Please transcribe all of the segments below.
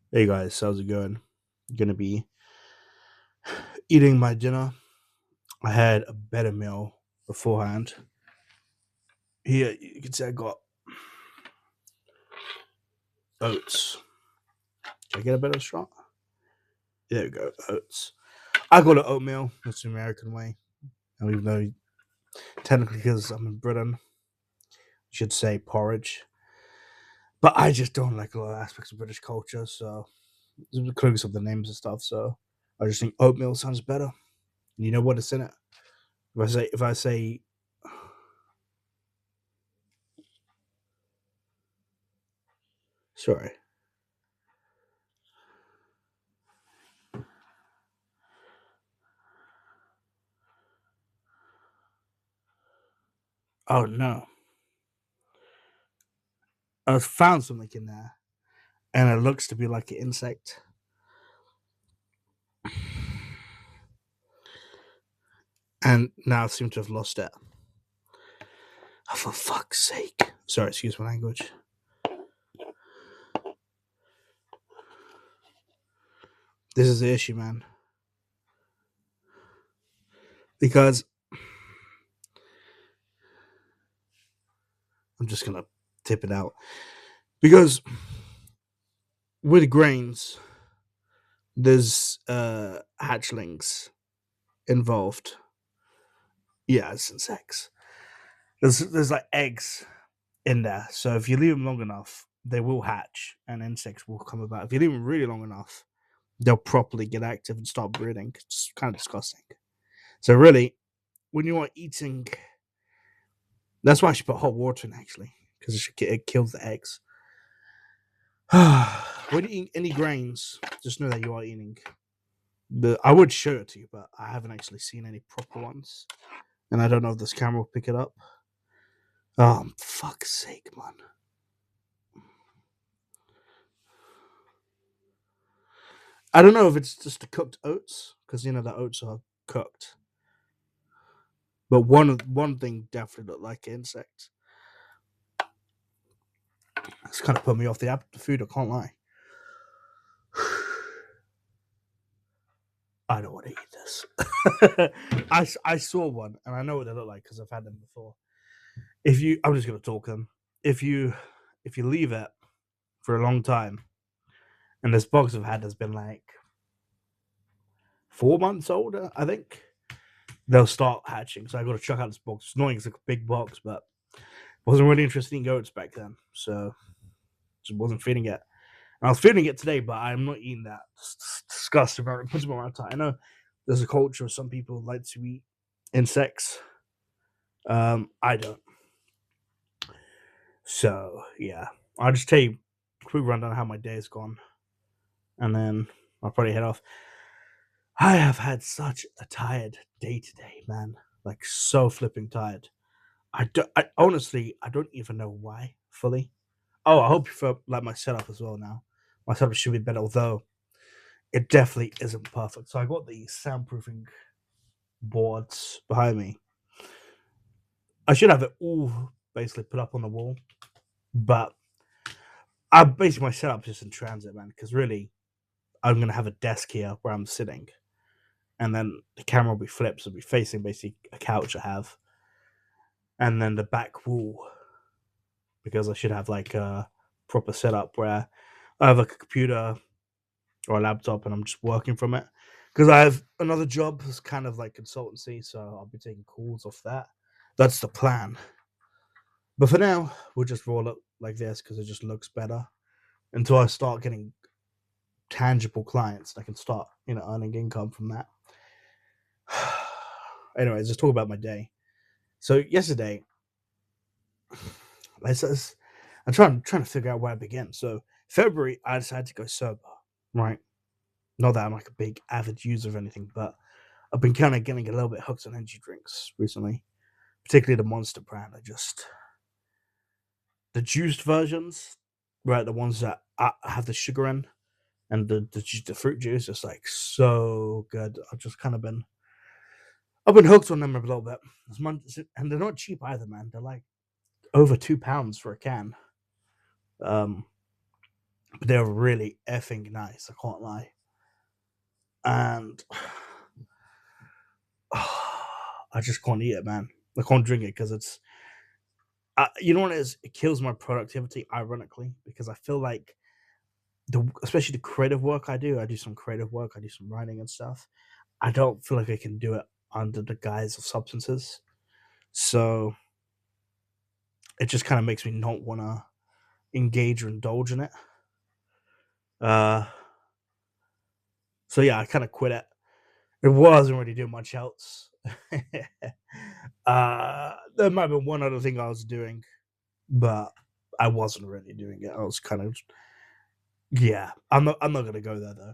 Hey guys, how's it going? Gonna be eating my dinner. I had a better meal beforehand. Here you can see I got oats. Can I get a better shot? There we go, oats. I call it oatmeal. That's the American way. And even though technically, because I'm in Britain, you should say porridge. But I just don't like a lot of aspects of British culture, so including some of the names and stuff. So I just think oatmeal sounds better. You know what it's in it. If I say, sorry. Oh no, I found something in there, and it looks to be like an insect. And now I seem to have lost it. Oh, for fuck's sake. Sorry, excuse my language. This is the issue, man. Because I'm just gonna tip it out. Because with grains, there's hatchlings involved. Yeah, it's insects. There's like eggs in there. So if you leave them long enough, they will hatch and insects will come about. If you leave them really long enough, they'll properly get active and start breeding. It's kind of disgusting. So really, when you are eating, that's why I should put hot water in actually, because it kills the eggs. When you eat any grains, just know that you are eating. I would show it to you, but I haven't actually seen any proper ones, and I don't know if this camera will pick it up. Oh, fuck's sake, man! I don't know if it's just the cooked oats, because the oats are cooked. But one thing definitely looked like insects. It's kind of put me off the food. I can't lie. I don't want to eat this. I saw one and I know what they look like because I've had them before. I'm just gonna talk them. If you if you leave it for a long time, and this box I've had has been like 4 months older, I think they'll start hatching. So I got to check out this box. It's annoying. It's like a big box, but I wasn't really interested in goats back then, so just wasn't feeding it. And I was feeding it today, but I'm not eating that. It's disgusting. It puts me on my tongue. I know there's a culture of some people like to eat insects. I don't. So yeah, I'll just tell you a quick rundown of how my day's gone, and then I'll probably head off. I have had such a tired day today, man. Like so flipping tired. I honestly I don't even know why fully. Oh, I hope you felt like my setup as well now. My setup should be better, although it definitely isn't perfect. So I got the soundproofing boards behind me. I should have it all basically put up on the wall, but I basically my setup just in transit, man. Because really, I'm gonna have a desk here where I'm sitting, and then the camera will be flipped, so it'll be facing basically a couch I have, and then the back wall because I should have like a proper setup where I have like a computer or a laptop and I'm just working from it. Because I have another job that's kind of like consultancy, so I'll be taking calls off that. That's the plan. But for now, we'll just roll it like this because it just looks better until I start getting tangible clients and I can start, earning income from that. Anyways, let's talk about my day. So yesterday, I'm trying to figure out where I begin. So February, I decided to go sober. Right, not that I'm like a big avid user of anything, but I've been kind of getting a little bit hooked on energy drinks recently, particularly the Monster brand. The juiced versions, right? The ones that have the sugar in and the fruit juice is like so good. I've been hooked on them a little bit. And they're not cheap either, man. They're like over £2 for a can. Um, but they're really effing nice. I can't lie. And I just can't eat it, man. I can't drink it because it's you know what it is? It kills my productivity, ironically, because I feel like especially the creative work I do some creative work, I do some writing and stuff. I don't feel like I can do it under the guise of substances. So it just kind of makes me not want to engage or indulge in it. Uh, so yeah, I kind of quit it. It wasn't really doing much else. There might have been one other thing I was doing, but I wasn't really doing it. I was kind of yeah. I'm not gonna go there though.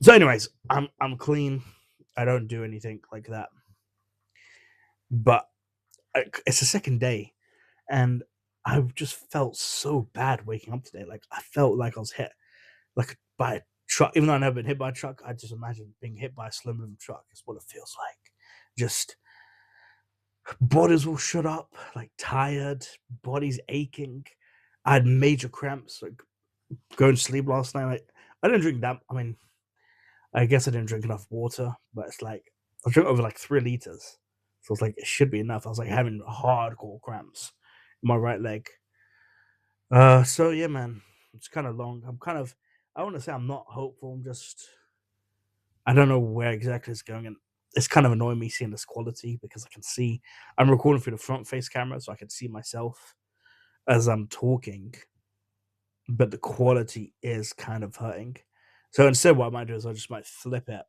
So, anyways, I'm clean. I don't do anything like that. But it's the second day, and I just felt so bad waking up today. Like I felt like I was hit like by a truck. Even though I've never been hit by a truck, I just imagine being hit by a slow moving truck is what it feels like. Just bodies all shut up, like tired, bodies aching. I had major cramps, like going to sleep last night. Like, I didn't drink that. I mean, I guess I didn't drink enough water, but it's like I drank over like 3 liters. So it's like it should be enough. I was like having hardcore cramps in my right leg. So yeah, man, it's kind of long. I want to say I'm not hopeful. I'm just I don't know where exactly it's going, and it's kind of annoying me seeing this quality because I can see I'm recording through the front face camera, so I can see myself as I'm talking, but the quality is kind of hurting. So instead, what I might do is I just might flip it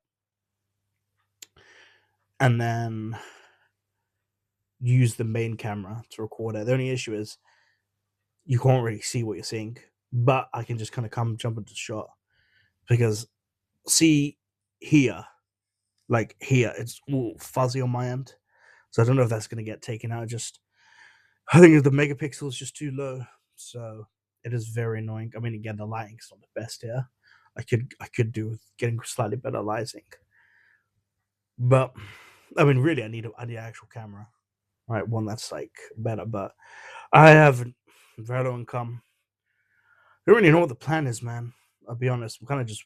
and then use the main camera to record it. The only issue is you can't really see what you're seeing, but I can just kind of come jump into the shot because see here, like here, it's all fuzzy on my end. So I don't know if that's going to get taken out. Just I think the megapixel is just too low, so it is very annoying. I mean, again, the lighting's not the best here. I could do with getting slightly better lighting, but I mean, really, I need an actual camera, right? One that's like better. But I have very low income. I don't really know what the plan is, man. I'll be honest. I'm kind of just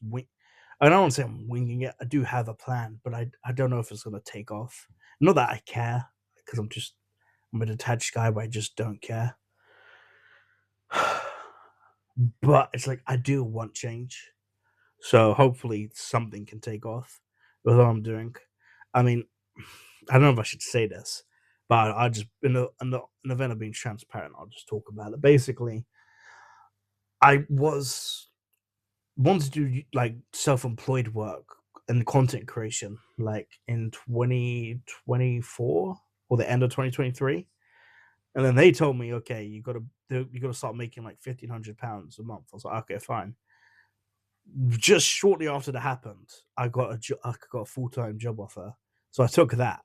I don't want to say I'm winging it. I do have a plan, but I don't know if it's gonna take off. Not that I care, because I'm a detached guy, but I just don't care. But it's like I do want change, so hopefully something can take off with what I'm doing. I mean, I don't know if I should say this, but I just in the event of being transparent, I'll just talk about it. Basically, I was wanted to do like self-employed work and content creation like in 2024 or the end of 2023, and then they told me, okay, you got to start making like £1,500 a month. I was like, okay, fine. Just shortly after that happened, I got a full-time job offer, so I took that,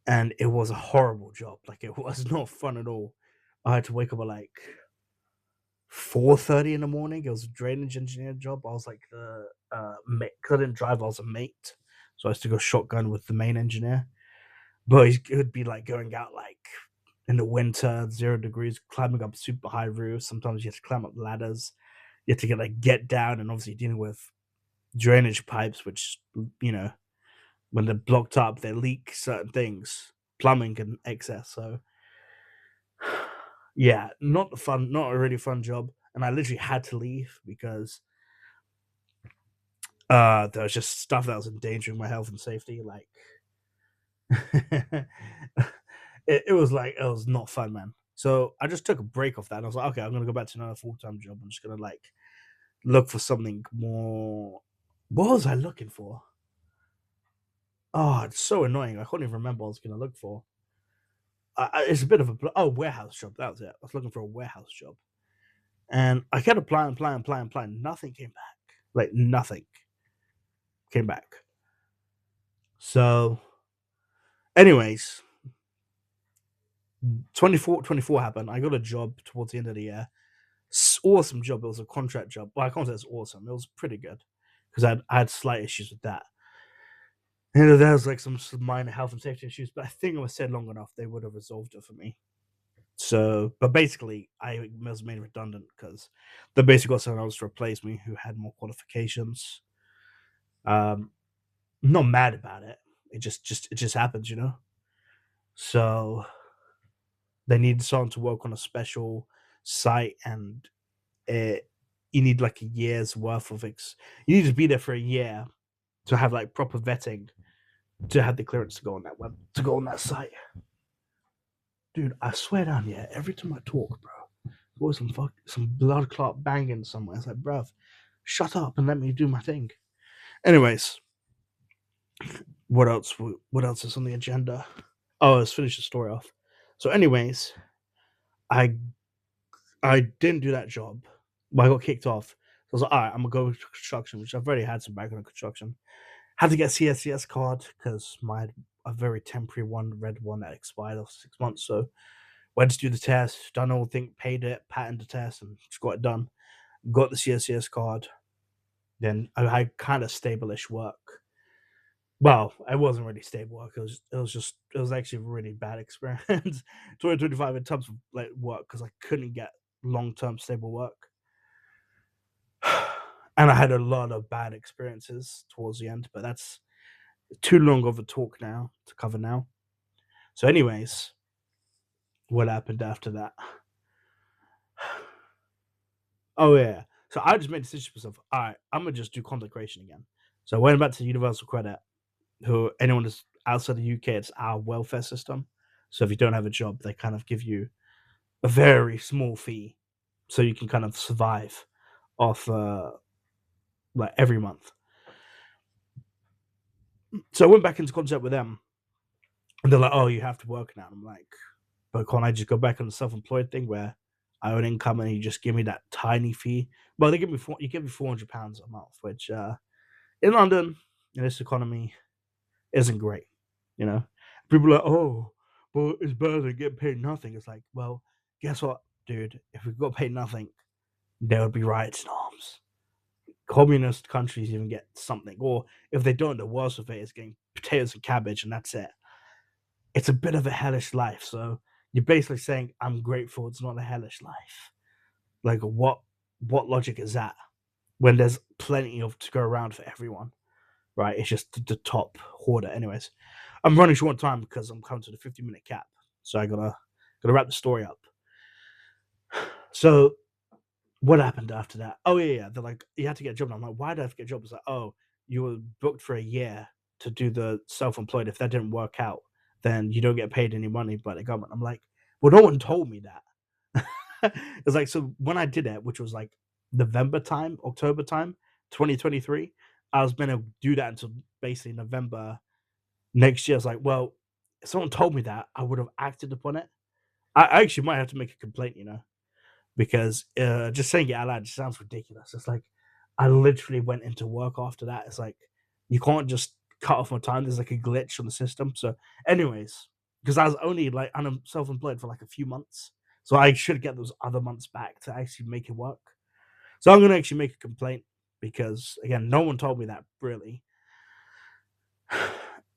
and it was a horrible job. Like it was not fun at all. I had to wake up at like 4:30 in the morning. It was a drainage engineer job. I was like the mate, cause I didn't drive. I was a mate, so I used to go shotgun with the main engineer. But it would be like going out like in the winter, 0 degrees, climbing up super high roofs. Sometimes you have to climb up ladders. You have to get down, and obviously dealing with drainage pipes, which you know when they're blocked up, they leak certain things, plumbing and excess. So yeah, not a really fun job. And I literally had to leave because there was just stuff that was endangering my health and safety. Like it was like it was not fun, man. So I just took a break off that, and I was like, okay, I'm gonna go back to another full time job. I'm just gonna like look for something more. What was I looking for? Oh, it's so annoying. I can't even remember what I was gonna look for. It's a bit of a warehouse job. That was it. I was looking for a warehouse job, and I kept applying. Nothing came back. Like nothing came back. So, anyways, 24 happened. I got a job towards the end of the year. Awesome job. It was a contract job. Well, I can't say it's awesome. It was pretty good because I had slight issues with that. There was like some minor health and safety issues, but I think it was said long enough they would have resolved it for me. So, but basically, I was made redundant because they basically got someone else to replace me who had more qualifications. Um, I'm not mad about it. It just happens, you know. So they need someone to work on a special site, and it you need like a year's worth of you need to be there for a year to have like proper vetting to have the clearance to go on that site. Dude, I swear down, yeah, every time I talk, bro, there's always some blood clot banging somewhere. It's like, bruv, shut up and let me do my thing. Anyways, what else? What else is on the agenda? Oh, let's finish the story off. So, anyways, I I didn't do that job. Well, I got kicked off. So I was like, all right, I'm gonna go to construction, which I've already had some background in construction. Had to get a CSCS card because my a very temporary one, red one that expired after 6 months. So went to do the test, done the whole thing, paid it, patented the test, and just got it done. Got the CSCS card. Then I had kind of stable-ish work. Well, it wasn't really stable work. It was actually a really bad experience. 2025 in terms of like work because I couldn't get long-term stable work. And I had a lot of bad experiences towards the end, but that's too long of a talk now to cover now. So, anyways, what happened after that? Oh yeah. So I just made a decision for myself. All right, I'm gonna just do content creation again. So I went back to Universal Credit, who anyone that's outside the UK, it's our welfare system. So if you don't have a job, they kind of give you a very small fee, so you can kind of survive off like every month. So I went back into contact with them, and they're like, "Oh, you have to work now." And I'm like, "But can't I just go back on the self-employed thing where I own income and you just give me that tiny fee?" Well, they give me you give me £400 a month, which in London in this economy isn't great. You know, people are like, "Oh, well, it's better than getting paid nothing." It's like, well, guess what, dude? If we got paid nothing, there would be riots and arms. Communist countries even get something, or if they don't, the worst of it is getting potatoes and cabbage, and that's it. It's a bit of a hellish life. So you're basically saying, "I'm grateful it's not a hellish life." Like, what logic is that? When there's plenty of to go around for everyone, right? It's just the top hoarder. Anyways, I'm running short on time because I'm coming to the 50-minute cap, so I gotta wrap the story up. So what happened after that? Oh yeah. They're like, you had to get a job. And I'm like, why did I have to get a job? It's like, oh, you were booked for a year to do the self-employed. If that didn't work out, then you don't get paid any money by the government. I'm like, well, no one told me that. It's like, so when I did it, which was like November time, October time, 2023, I was gonna do that until basically November next year. I was like, well, if someone told me that, I would have acted upon it. I actually might have to make a complaint, because just saying it out loud just sounds ridiculous. It's like I literally went into work after that. It's like you can't just cut off my time. There's like a glitch on the system. So, anyways, because I was only like self-employed for like a few months, so I should get those other months back to actually make it work. So I'm gonna actually make a complaint because again, no one told me that really.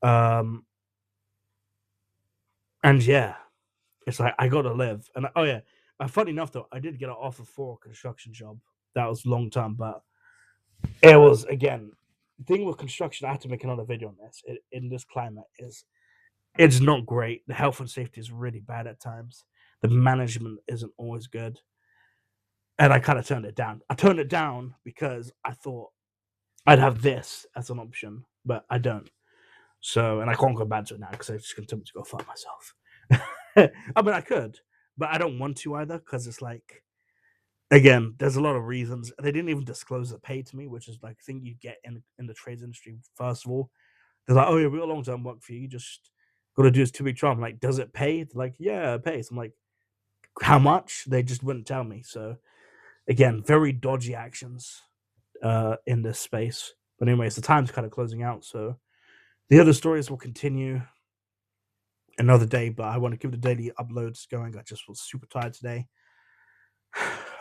Um, and yeah, it's like I gotta live. And oh yeah, funny enough though, I did get an offer for a construction job that was long term, but it was again thing with construction. I have to make another video on this. In this climate, is it's not great. The health and safety is really bad at times. The management isn't always good, and I kind of turned it down. I turned it down because I thought I'd have this as an option, but I don't. So, and I can't go back to it now because I just continue to go fuck myself. I mean, I could, but I don't want to either because it's like again, there's a lot of reasons. They didn't even disclose the pay to me, which is like thing you get in the trades industry. First of all, they're like, "Oh yeah, we got long term work for you. You just got to do this 2 week trial." I'm like, "Does it pay?" They're like, "Yeah, it pays." I'm like, "How much?" They just wouldn't tell me. So again, very dodgy actions in this space. But anyways, the time's kind of closing out, so the other stories will continue another day. But I want to keep the daily uploads going. I just was super tired today.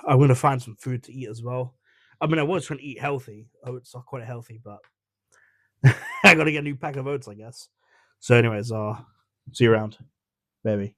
I'm gonna find some food to eat as well. I mean, I was trying to eat healthy. Oats are quite healthy, but I gotta get a new pack of oats, I guess. So, anyways, see you around, baby.